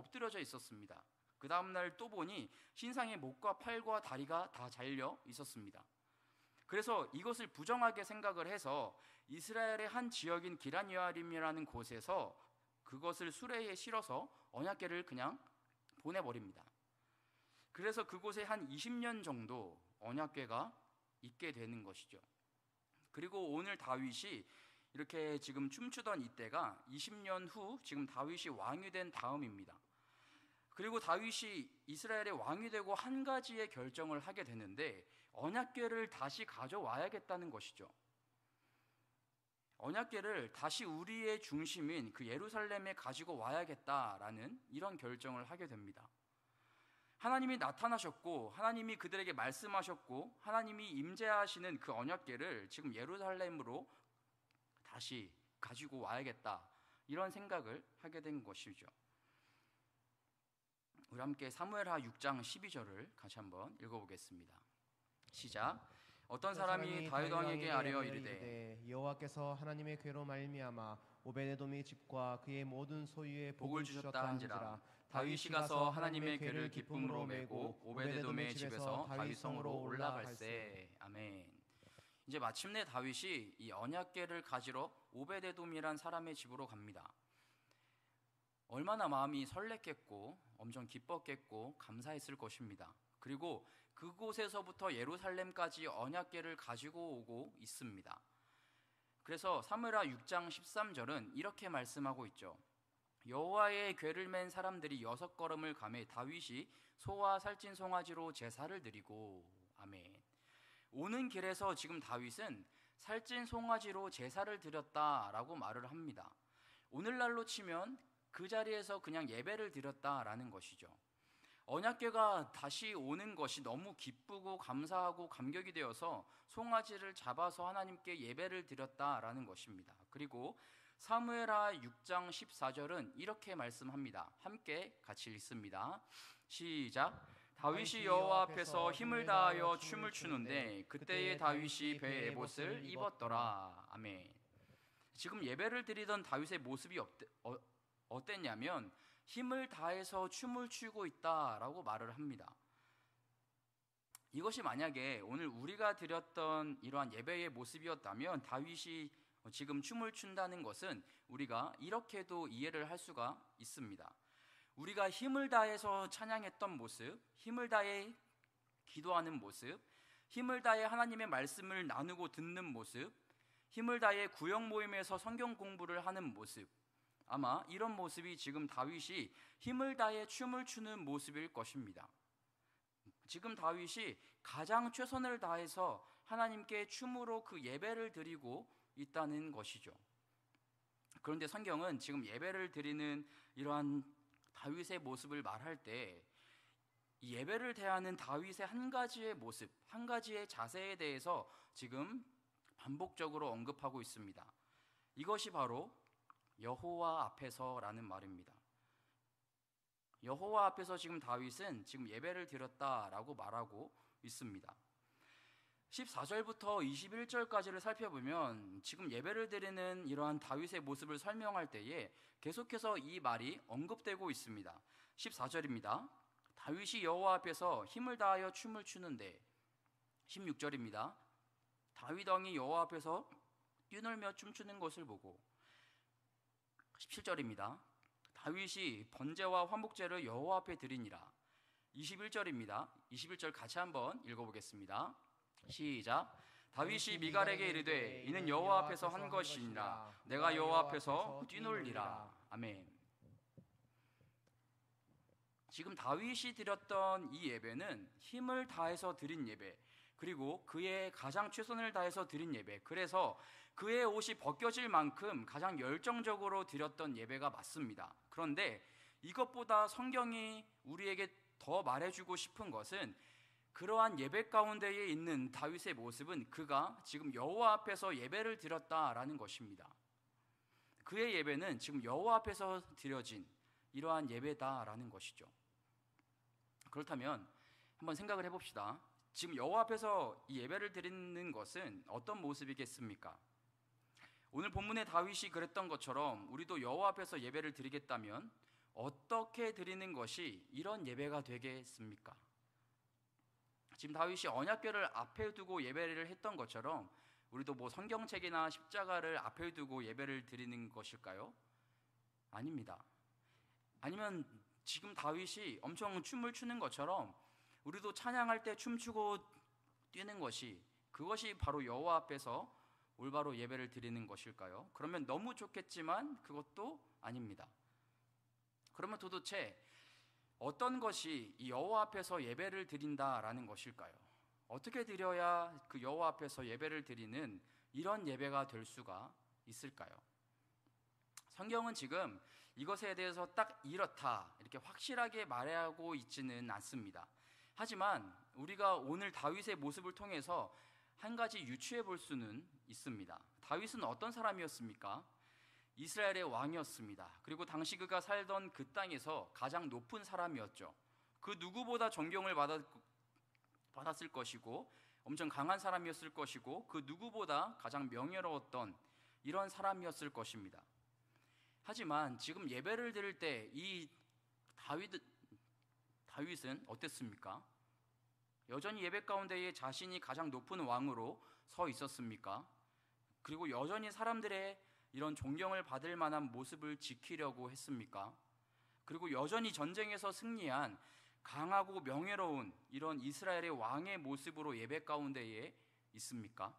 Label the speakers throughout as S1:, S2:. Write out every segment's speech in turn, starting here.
S1: 엎드려져 있었습니다. 그 다음날 또 보니 신상의 목과 팔과 다리가 다 잘려 있었습니다. 그래서 이것을 부정하게 생각을 해서 이스라엘의 한 지역인 기럇여아림이라는 곳에서 그것을 수레에 실어서 언약궤를 그냥 보내버립니다. 그래서 그곳에 한 20년 정도 언약궤가 있게 되는 것이죠. 그리고 오늘 다윗이 이렇게 지금 춤추던 이때가 20년 후 지금 다윗이 왕이 된 다음입니다. 그리고 다윗이 이스라엘의 왕이 되고 한 가지의 결정을 하게 되는데 언약궤를 다시 가져와야겠다는 것이죠. 언약궤를 다시 우리의 중심인 그 예루살렘에 가지고 와야겠다라는 이런 결정을 하게 됩니다. 하나님이 나타나셨고 하나님이 그들에게 말씀하셨고 하나님이 임재하시는 그 언약궤를 지금 예루살렘으로 다시 가지고 와야겠다, 이런 생각을 하게 된 것이죠. 우리 함께 사무엘하 6장 12절을 같이 한번 읽어보겠습니다. 시작. 어떤 사람이 다윗 왕에게 아뢰어 이르되
S2: 여호와께서 하나님의 궤로 말미암아 오베데돔의 집과 그의 모든 소유에 복을 주셨다 한지라.
S1: 다윗이 가서 하나님의 궤를 기쁨으로 메고 오베데돔의 집에서 다윗성으로 올라갈세. 아멘. 이제 마침내 다윗이 이 언약궤를 가지러 오베데돔이란 사람의 집으로 갑니다. 얼마나 마음이 설렜겠고 엄청 기뻤겠고 감사했을 것입니다. 그리고 그곳에서부터 예루살렘까지 언약궤를 가지고 오고 있습니다. 그래서 사무엘하 6장 13절은 이렇게 말씀하고 있죠. 여호와의 궤를 맨 사람들이 6걸음을 가매 다윗이 소와 살찐 송아지로 제사를 드리고. 아멘. 오는 길에서 지금 다윗은 살찐 송아지로 제사를 드렸다라고 말을 합니다. 오늘날로 치면 그 자리에서 그냥 예배를 드렸다라는 것이죠. 언약궤가 다시 오는 것이 너무 기쁘고 감사하고 감격이 되어서 송아지를 잡아서 하나님께 예배를 드렸다라는 것입니다. 그리고 사무엘하 6장 14절은 이렇게 말씀합니다. 함께 같이 읽습니다. 시작. 다윗이 여호와 앞에서 힘을 다하여 춤을 추는데 그때에 다윗이 배에 에봇을 입었더라. 아멘. 지금 예배를 드리던 다윗의 모습이 어땠냐면 힘을 다해서 춤을 추고 있다라고 말을 합니다. 이것이 만약에 오늘 우리가 드렸던 이러한 예배의 모습이었다면 다윗이 지금 춤을 춘다는 것은 우리가 이렇게도 이해를 할 수가 있습니다. 우리가 힘을 다해서 찬양했던 모습, 힘을 다해 기도하는 모습, 힘을 다해 하나님의 말씀을 나누고 듣는 모습, 힘을 다해 구역 모임에서 성경 공부를 하는 모습, 아마 이런 모습이 지금 다윗이 힘을 다해 춤을 추는 모습일 것입니다. 지금 다윗이 가장 최선을 다해서 하나님께 춤으로 그 예배를 드리고 있다는 것이죠. 그런데 성경은 지금 예배를 드리는 이러한 다윗의 모습을 말할 때 이 예배를 대하는 다윗의 한 가지의 모습, 한 가지의 자세에 대해서 지금 반복적으로 언급하고 있습니다. 이것이 바로 여호와 앞에서라는 말입니다. 여호와 앞에서 지금 다윗은 지금 예배를 드렸다라고 말하고 있습니다. 14절부터 21절까지를 살펴보면 지금 예배를 드리는 이러한 다윗의 모습을 설명할 때에 계속해서 이 말이 언급되고 있습니다. 14절입니다. 다윗이 여호와 앞에서 힘을 다하여 춤을 추는데. 16절입니다. 다윗 왕이 여호와 앞에서 뛰놀며 춤추는 것을 보고. 17절입니다. 다윗이 번제와 화목제를 여호와 앞에 드리니라. 21절입니다. 21절 같이 한번 읽어보겠습니다. 시작. 다윗이 미갈에게 이르되 이는 여호와 앞에서 한 것이니라. 내가 여호와 앞에서 뛰놀리라. 아멘. 지금 다윗이 드렸던 이 예배는 힘을 다해서 드린 예배, 그리고 그의 가장 최선을 다해서 드린 예배, 그래서 그의 옷이 벗겨질 만큼 가장 열정적으로 드렸던 예배가 맞습니다. 그런데 이것보다 성경이 우리에게 더 말해주고 싶은 것은 그러한 예배 가운데에 있는 다윗의 모습은 그가 지금 여호와 앞에서 예배를 드렸다라는 것입니다. 그의 예배는 지금 여호와 앞에서 드려진 이러한 예배다라는 것이죠. 그렇다면 한번 생각을 해봅시다. 지금 여호와 앞에서 이 예배를 드리는 것은 어떤 모습이겠습니까? 오늘 본문의 다윗이 그랬던 것처럼 우리도 여호와 앞에서 예배를 드리겠다면 어떻게 드리는 것이 이런 예배가 되겠습니까? 지금 다윗이 언약궤를 앞에 두고 예배를 했던 것처럼 우리도 뭐 성경책이나 십자가를 앞에 두고 예배를 드리는 것일까요? 아닙니다. 아니면 지금 다윗이 엄청 춤을 추는 것처럼 우리도 찬양할 때 춤추고 뛰는 것이, 그것이 바로 여호와 앞에서 올바로 예배를 드리는 것일까요? 그러면 너무 좋겠지만 그것도 아닙니다. 그러면 도대체 어떤 것이 이 여호와 앞에서 예배를 드린다라는 것일까요? 어떻게 드려야 그 여호와 앞에서 예배를 드리는 이런 예배가 될 수가 있을까요? 성경은 지금 이것에 대해서 딱 이렇다 이렇게 확실하게 말하고 있지는 않습니다. 하지만 우리가 오늘 다윗의 모습을 통해서 한 가지 유추해 볼 수는 있습니다. 다윗은 어떤 사람이었습니까? 이스라엘의 왕이었습니다. 그리고 당시 그가 살던 그 땅에서 가장 높은 사람이었죠. 그 누구보다 존경을 받았을 것이고 엄청 강한 사람이었을 것이고 그 누구보다 가장 명예로웠던 이런 사람이었을 것입니다. 하지만 지금 예배를 드릴 때 이 다윗은 어땠습니까? 여전히 예배 가운데에 자신이 가장 높은 왕으로 서 있었습니까? 그리고 여전히 사람들의 이런 존경을 받을 만한 모습을 지키려고 했습니까? 그리고 여전히 전쟁에서 승리한 강하고 명예로운 이런 이스라엘의 왕의 모습으로 예배 가운데에 있습니까?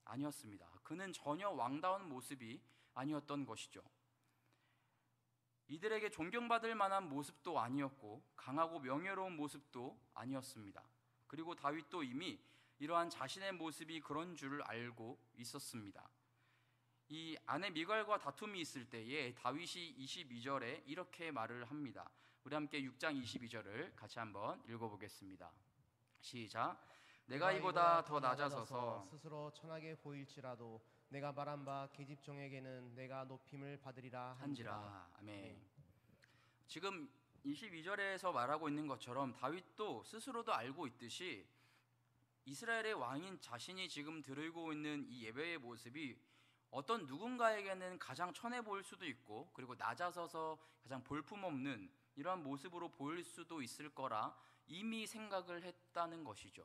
S1: 아니었습니다. 그는 전혀 왕다운 모습이 아니었던 것이죠. 이들에게 존경받을 만한 모습도 아니었고 강하고 명예로운 모습도 아니었습니다. 그리고 다윗도 이미 이러한 자신의 모습이 그런 줄 알고 있었습니다. 이 아내 미갈과 다툼이 있을 때에 다윗이 22절에 이렇게 말을 합니다. 우리 함께 6장 22절을 같이 한번 읽어보겠습니다. 시작. 내가 이보다 더 낮아서서
S2: 스스로 천하게 보일지라도 내가 말한 바 계집종에게는 내가 높임을 받으리라 한지라.
S1: 아멘. 지금 22절에서 말하고 있는 것처럼 다윗도 스스로도 알고 있듯이 이스라엘의 왕인 자신이 지금 드리고 있는 이 예배의 모습이 어떤 누군가에게는 가장 천해 보일 수도 있고 그리고 낮아서서 가장 볼품없는 이러한 모습으로 보일 수도 있을 거라 이미 생각을 했다는 것이죠.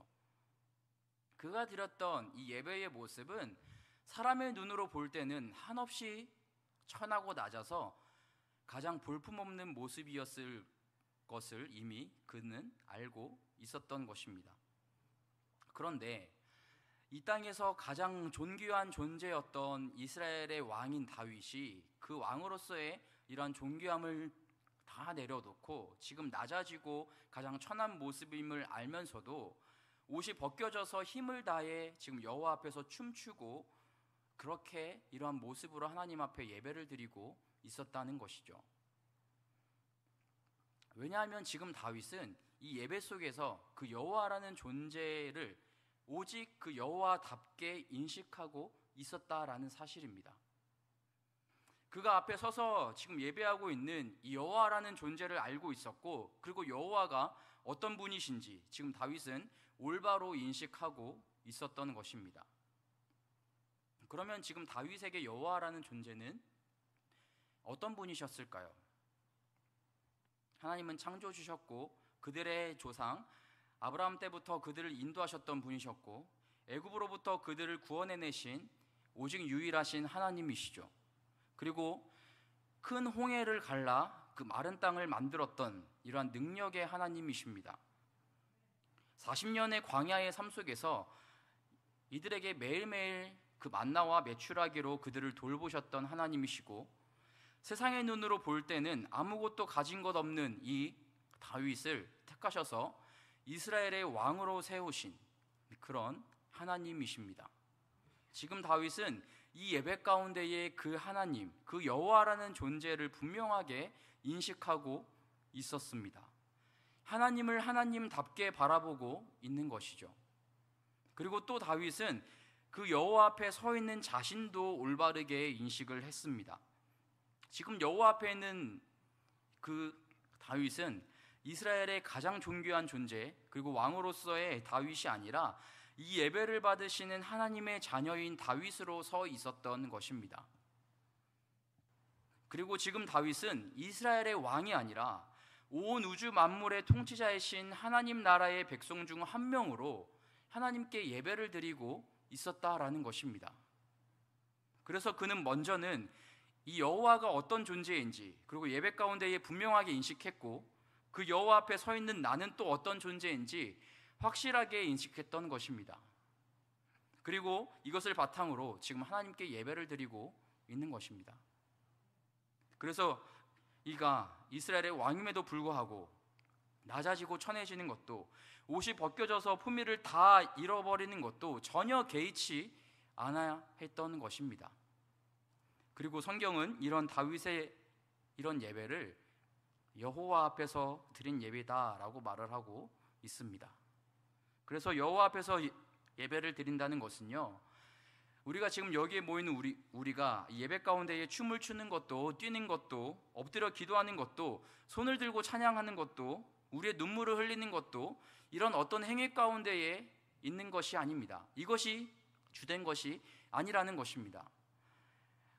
S1: 그가 드렸던 이 예배의 모습은 사람의 눈으로 볼 때는 한없이 천하고 낮아서 가장 볼품없는 모습이었을 것을 이미 그는 알고 있었던 것입니다. 그런데 이 땅에서 가장 존귀한 존재였던 이스라엘의 왕인 다윗이 그 왕으로서의 이러한 존귀함을 다 내려놓고 지금 낮아지고 가장 천한 모습임을 알면서도 옷이 벗겨져서 힘을 다해 지금 여호와 앞에서 춤추고 그렇게 이러한 모습으로 하나님 앞에 예배를 드리고 있었다는 것이죠. 왜냐하면 지금 다윗은 이 예배 속에서 그 여호와라는 존재를 오직 그 여호와답게 인식하고 있었다라는 사실입니다. 그가 앞에 서서 지금 예배하고 있는 이 여호와라는 존재를 알고 있었고 그리고 여호와가 어떤 분이신지 지금 다윗은 올바로 인식하고 있었던 것입니다. 그러면 지금 다윗에게 여호와라는 존재는 어떤 분이셨을까요? 하나님은 창조주셨고 그들의 조상 아브라함 때부터 그들을 인도하셨던 분이셨고 애굽으로부터 그들을 구원해내신 오직 유일하신 하나님이시죠. 그리고 큰 홍해를 갈라 그 마른 땅을 만들었던 이러한 능력의 하나님이십니다. 40년의 광야의 삶 속에서 이들에게 매일매일 그 만나와 메추라기로 그들을 돌보셨던 하나님이시고 세상의 눈으로 볼 때는 아무것도 가진 것 없는 이 다윗을 택하셔서 이스라엘의 왕으로 세우신 그런 하나님이십니다. 지금 다윗은 이 예배 가운데의 그 하나님, 그 여호와라는 존재를 분명하게 인식하고 있었습니다. 하나님을 하나님답게 바라보고 있는 것이죠. 그리고 또 다윗은 그 여호와 앞에 서 있는 자신도 올바르게 인식을 했습니다. 지금 여호와 앞에 있는 그 다윗은 이스라엘의 가장 존귀한 존재 그리고 왕으로서의 다윗이 아니라 이 예배를 받으시는 하나님의 자녀인 다윗으로 서 있었던 것입니다. 그리고 지금 다윗은 이스라엘의 왕이 아니라 온 우주 만물의 통치자이신 하나님 나라의 백성 중 한 명으로 하나님께 예배를 드리고 있었다라는 것입니다. 그래서 그는 먼저는 이 여호와가 어떤 존재인지, 그리고 예배 가운데에 분명하게 인식했고, 그 여호와 앞에 서 있는 나는 또 어떤 존재인지 확실하게 인식했던 것입니다. 그리고 이것을 바탕으로 지금 하나님께 예배를 드리고 있는 것입니다. 그래서 이가 이스라엘의 왕임에도 불구하고 낮아지고 천해지는 것도, 옷이 벗겨져서 품위를 다 잃어버리는 것도 전혀 개의치 않아야 했던 것입니다. 그리고 성경은 이런 다윗의 이런 예배를 여호와 앞에서 드린 예배다라고 말을 하고 있습니다. 그래서 여호와 앞에서 예배를 드린다는 것은요, 우리가 지금 여기에 모이는 우리가 예배 가운데에 춤을 추는 것도, 뛰는 것도, 엎드려 기도하는 것도, 손을 들고 찬양하는 것도, 우리의 눈물을 흘리는 것도 이런 어떤 행위 가운데에 있는 것이 아닙니다. 이것이 주된 것이 아니라는 것입니다.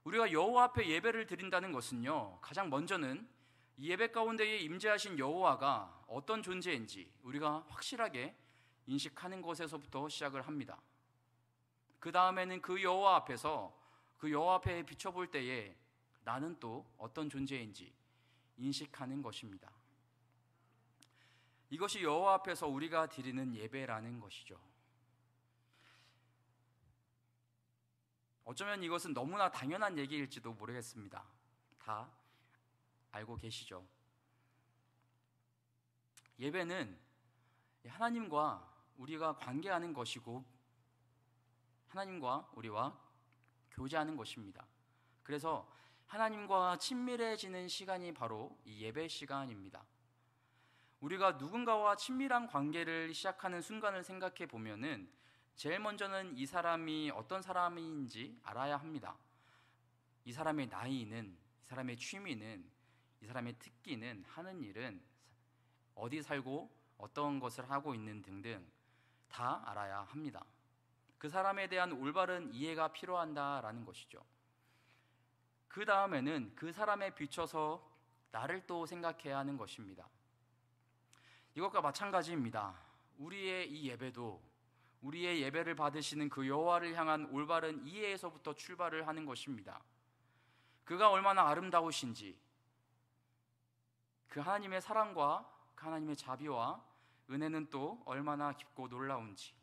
S1: 우리가 여호와 앞에 예배를 드린다는 것은요, 가장 먼저는 이 예배 가운데에 임재하신 여호와가 어떤 존재인지 우리가 확실하게 인식하는 것에서부터 시작을 합니다. 그 다음에는 그 여호와 앞에서, 그 여호와 앞에 비춰볼 때에 나는 또 어떤 존재인지 인식하는 것입니다. 이것이 여호와 앞에서 우리가 드리는 예배라는 것이죠. 어쩌면 이것은 너무나 당연한 얘기일지도 모르겠습니다. 다 알고 계시죠? 예배는 하나님과 우리가 관계하는 것이고, 하나님과 우리와 교제하는 것입니다. 그래서 하나님과 친밀해지는 시간이 바로 이 예배 시간입니다. 우리가 누군가와 친밀한 관계를 시작하는 순간을 생각해 보면은 제일 먼저는 이 사람이 어떤 사람인지 알아야 합니다. 이 사람의 나이는, 이 사람의 취미는, 이 사람의 특기는, 하는 일은, 어디 살고 어떤 것을 하고 있는 등등 다 알아야 합니다. 그 사람에 대한 올바른 이해가 필요한다라는 것이죠. 그 다음에는 그 사람에 비춰서 나를 또 생각해야 하는 것입니다. 이것과 마찬가지입니다. 우리의 이 예배도 우리의 예배를 받으시는 그 여호와를 향한 올바른 이해에서부터 출발을 하는 것입니다. 그가 얼마나 아름다우신지, 그 하나님의 사랑과 그 하나님의 자비와 은혜는 또 얼마나 깊고 놀라운지,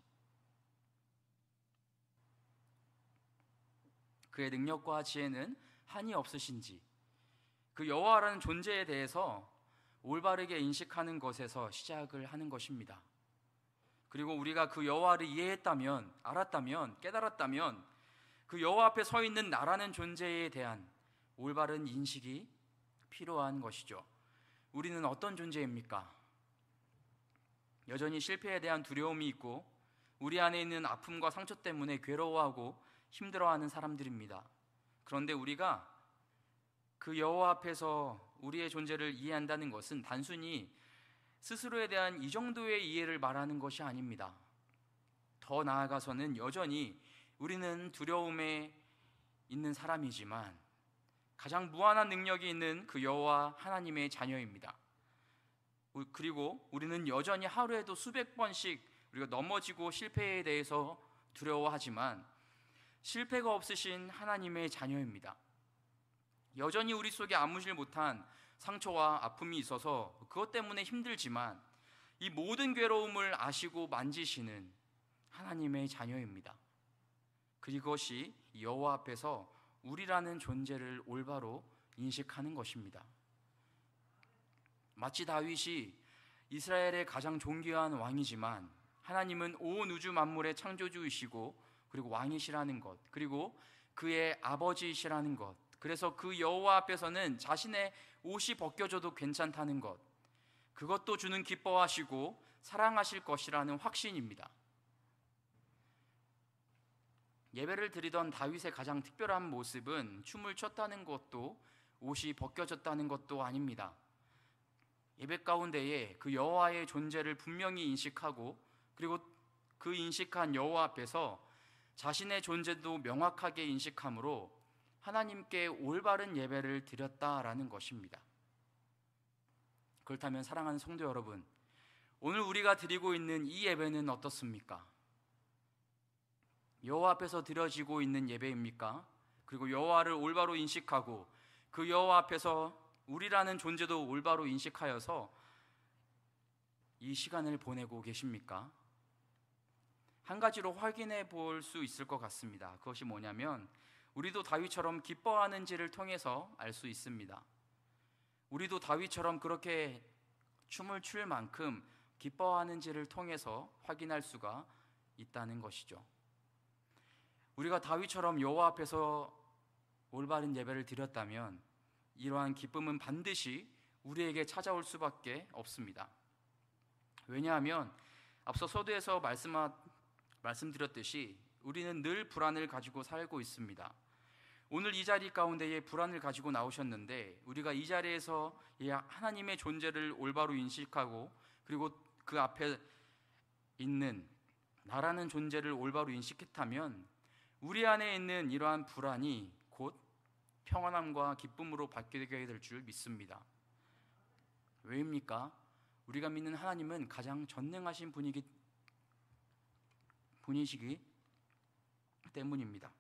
S1: 그의 능력과 지혜는 한이 없으신지, 그 여호와라는 존재에 대해서 올바르게 인식하는 것에서 시작을 하는 것입니다. 그리고 우리가 그 여호와를 이해했다면, 알았다면, 깨달았다면 그 여호와 앞에 서 있는 나라는 존재에 대한 올바른 인식이 필요한 것이죠. 우리는 어떤 존재입니까? 여전히 실패에 대한 두려움이 있고 우리 안에 있는 아픔과 상처 때문에 괴로워하고 힘들어하는 사람들입니다. 그런데 우리가 그 여호와 앞에서 우리의 존재를 이해한다는 것은 단순히 스스로에 대한 이 정도의 이해를 말하는 것이 아닙니다. 더 나아가서는 여전히 우리는 두려움에 있는 사람이지만 가장 무한한 능력이 있는 그 여호와 하나님의 자녀입니다. 그리고 우리는 여전히 하루에도 수백 번씩 우리가 넘어지고 실패에 대해서 두려워하지만 실패가 없으신 하나님의 자녀입니다. 여전히 우리 속에 아무질 못한 상처와 아픔이 있어서 그것 때문에 힘들지만 이 모든 괴로움을 아시고 만지시는 하나님의 자녀입니다. 그것이 여호와 앞에서 우리라는 존재를 올바로 인식하는 것입니다. 마치 다윗이 이스라엘의 가장 존귀한 왕이지만 하나님은 온 우주 만물의 창조주이시고 그리고 왕이시라는 것, 그리고 그의 아버지이시라는 것, 그래서 그 여호와 앞에서는 자신의 옷이 벗겨져도 괜찮다는 것, 그것도 주는 기뻐하시고 사랑하실 것이라는 확신입니다. 예배를 드리던 다윗의 가장 특별한 모습은 춤을 췄다는 것도 옷이 벗겨졌다는 것도 아닙니다. 예배 가운데에 그 여호와의 존재를 분명히 인식하고 그리고 그 인식한 여호와 앞에서 자신의 존재도 명확하게 인식함으로 하나님께 올바른 예배를 드렸다라는 것입니다. 그렇다면 사랑하는 성도 여러분, 오늘 우리가 드리고 있는 이 예배는 어떻습니까? 여호와 앞에서 드려지고 있는 예배입니까? 그리고 여호와를 올바로 인식하고 그 여호와 앞에서 우리라는 존재도 올바로 인식하여서 이 시간을 보내고 계십니까? 한 가지로 확인해 볼 수 있을 것 같습니다. 그것이 뭐냐면 우리도 다윗처럼 기뻐하는지를 통해서 알 수 있습니다. 우리도 다윗처럼 그렇게 춤을 출 만큼 기뻐하는지를 통해서 확인할 수가 있다는 것이죠. 우리가 다윗처럼 여호와 앞에서 올바른 예배를 드렸다면 이러한 기쁨은 반드시 우리에게 찾아올 수밖에 없습니다. 왜냐하면 앞서 서두에서 말씀드렸듯이 우리는 늘 불안을 가지고 살고 있습니다. 오늘 이 자리 가운데에 불안을 가지고 나오셨는데 우리가 이 자리에서 하나님의 존재를 올바로 인식하고 그리고 그 앞에 있는 나라는 존재를 올바로 인식했다면 우리 안에 있는 이러한 불안이 곧 평안함과 기쁨으로 바뀌게 될 줄 믿습니다. 왜입니까? 우리가 믿는 하나님은 가장 전능하신 분이시기 때문입니다.